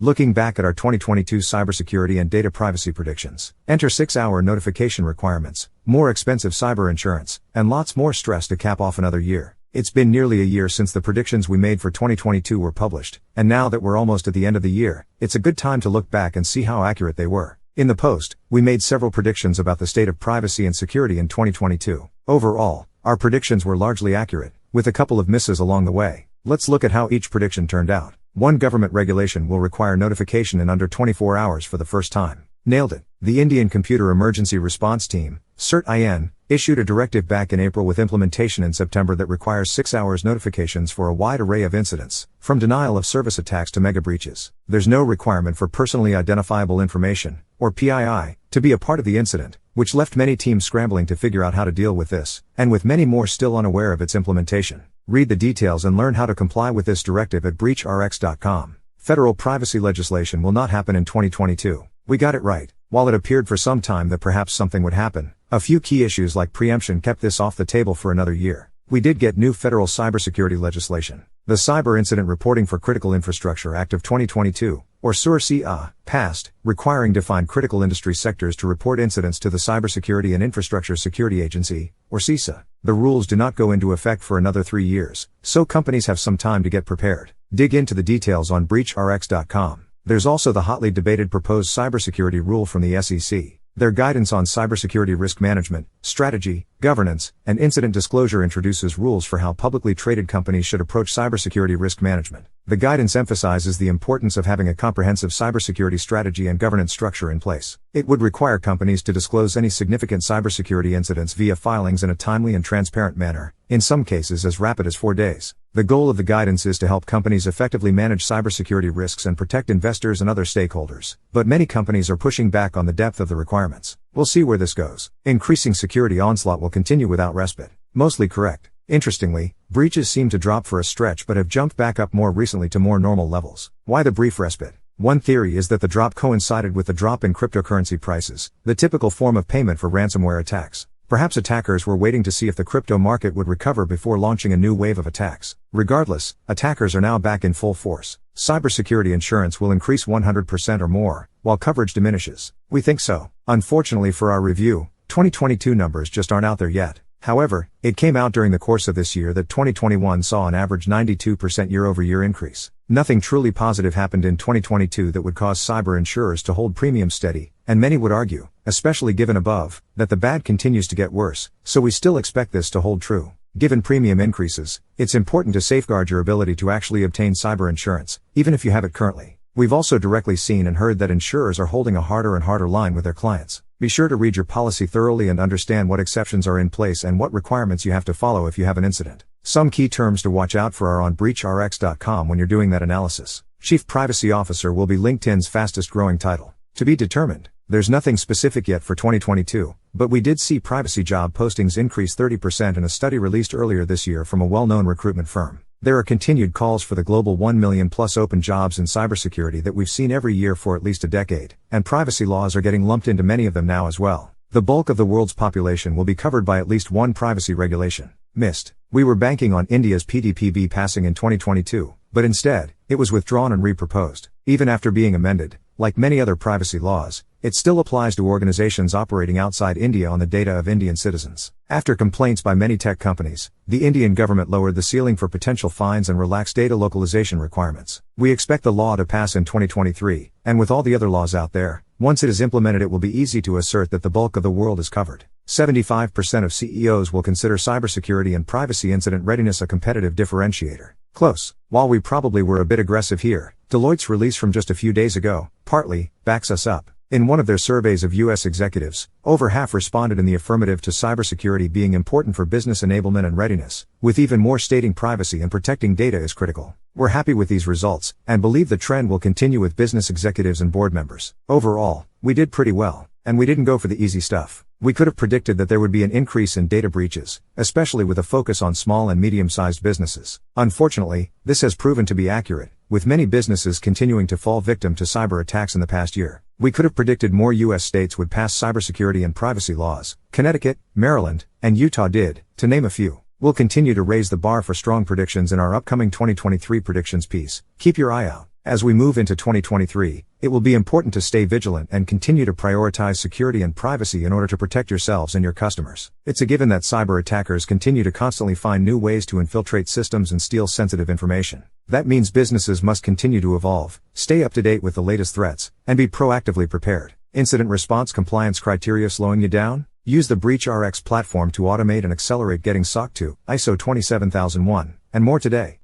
Looking back at our 2022 cybersecurity and data privacy predictions. Enter 6-hour notification requirements, more expensive cyber insurance, and lots more stress to cap off another year. It's been nearly a year since the predictions we made for 2022 were published, and now that we're almost at the end of the year, it's a good time to look back and see how accurate they were. In the post, we made several predictions about the state of privacy and security in 2022. Overall, our predictions were largely accurate, with a couple of misses along the way. Let's look at how each prediction turned out. One government regulation will require notification in under 24 hours for the first time. Nailed it. The Indian Computer Emergency Response Team, CERT-IN, issued a directive back in April with implementation in September that requires 6 hours notifications for a wide array of incidents, from denial of service attacks to mega breaches. There's no requirement for personally identifiable information, or PII, to be a part of the incident, which left many teams scrambling to figure out how to deal with this, and with many more still unaware of its implementation. Read the details and learn how to comply with this directive at breachrx.com. Federal privacy legislation will not happen in 2022. We got it right. While it appeared for some time that perhaps something would happen, a few key issues like preemption kept this off the table for another year. We did get new federal cybersecurity legislation. The Cyber Incident Reporting for Critical Infrastructure Act of 2022, or SURE-CA, passed, requiring defined critical industry sectors to report incidents to the Cybersecurity and Infrastructure Security Agency, or CISA. The rules do not go into effect for another 3 years, so companies have some time to get prepared. Dig into the details on breachrx.com. There's also the hotly debated proposed cybersecurity rule from the SEC. Their guidance on cybersecurity risk management, strategy, governance, and incident disclosure introduces rules for how publicly traded companies should approach cybersecurity risk management. The guidance emphasizes the importance of having a comprehensive cybersecurity strategy and governance structure in place. It would require companies to disclose any significant cybersecurity incidents via filings in a timely and transparent manner, in some cases as rapid as 4 days. The goal of the guidance is to help companies effectively manage cybersecurity risks and protect investors and other stakeholders. But many companies are pushing back on the depth of the requirements. We'll see where this goes. Increasing security onslaught will continue without respite. Mostly correct. Interestingly, breaches seem to drop for a stretch but have jumped back up more recently to more normal levels. Why the brief respite? One theory is that the drop coincided with the drop in cryptocurrency prices, the typical form of payment for ransomware attacks. Perhaps attackers were waiting to see if the crypto market would recover before launching a new wave of attacks. Regardless, attackers are now back in full force. Cybersecurity insurance will increase 100% or more, while coverage diminishes. We think so. Unfortunately for our review, 2022 numbers just aren't out there yet. However, it came out during the course of this year that 2021 saw an average 92% year-over-year increase. Nothing truly positive happened in 2022 that would cause cyber insurers to hold premiums steady, and many would argue, especially given above, that the bad continues to get worse, so we still expect this to hold true. Given premium increases, it's important to safeguard your ability to actually obtain cyber insurance, even if you have it currently. We've also directly seen and heard that insurers are holding a harder and harder line with their clients. Be sure to read your policy thoroughly and understand what exceptions are in place and what requirements you have to follow if you have an incident. Some key terms to watch out for are on breachrx.com when you're doing that analysis. Chief Privacy Officer will be LinkedIn's fastest growing title. To be determined. There's nothing specific yet for 2022, but we did see privacy job postings increase 30% in a study released earlier this year from a well-known recruitment firm. There are continued calls for the global 1 million plus open jobs in cybersecurity that we've seen every year for at least a decade, and privacy laws are getting lumped into many of them now as well. The bulk of the world's population will be covered by at least one privacy regulation. Missed. We were banking on India's PDPB passing in 2022, but instead, it was withdrawn and re-proposed. Even after being amended, like many other privacy laws, it still applies to organizations operating outside India on the data of Indian citizens. After complaints by many tech companies, the Indian government lowered the ceiling for potential fines and relaxed data localization requirements. We expect the law to pass in 2023, and with all the other laws out there, once it is implemented it will be easy to assert that the bulk of the world is covered. 75% of CEOs will consider cybersecurity and privacy incident readiness a competitive differentiator. Close. While we probably were a bit aggressive here, Deloitte's release from just a few days ago, partly, backs us up. In one of their surveys of U.S. executives, over half responded in the affirmative to cybersecurity being important for business enablement and readiness, with even more stating privacy and protecting data is critical. We're happy with these results, and believe the trend will continue with business executives and board members. Overall, we did pretty well, and we didn't go for the easy stuff. We could have predicted that there would be an increase in data breaches, especially with a focus on small and medium-sized businesses. Unfortunately, this has proven to be accurate, with many businesses continuing to fall victim to cyber attacks in the past year. We could have predicted more U.S. states would pass cybersecurity and privacy laws. Connecticut, Maryland, and Utah did, to name a few. We'll continue to raise the bar for strong predictions in our upcoming 2023 predictions piece. Keep your eye out. As we move into 2023, it will be important to stay vigilant and continue to prioritize security and privacy in order to protect yourselves and your customers. It's a given that cyber attackers continue to constantly find new ways to infiltrate systems and steal sensitive information. That means businesses must continue to evolve, stay up to date with the latest threats, and be proactively prepared. Incident response compliance criteria slowing you down? Use the BreachRx platform to automate and accelerate getting SOC 2, ISO 27001, and more today.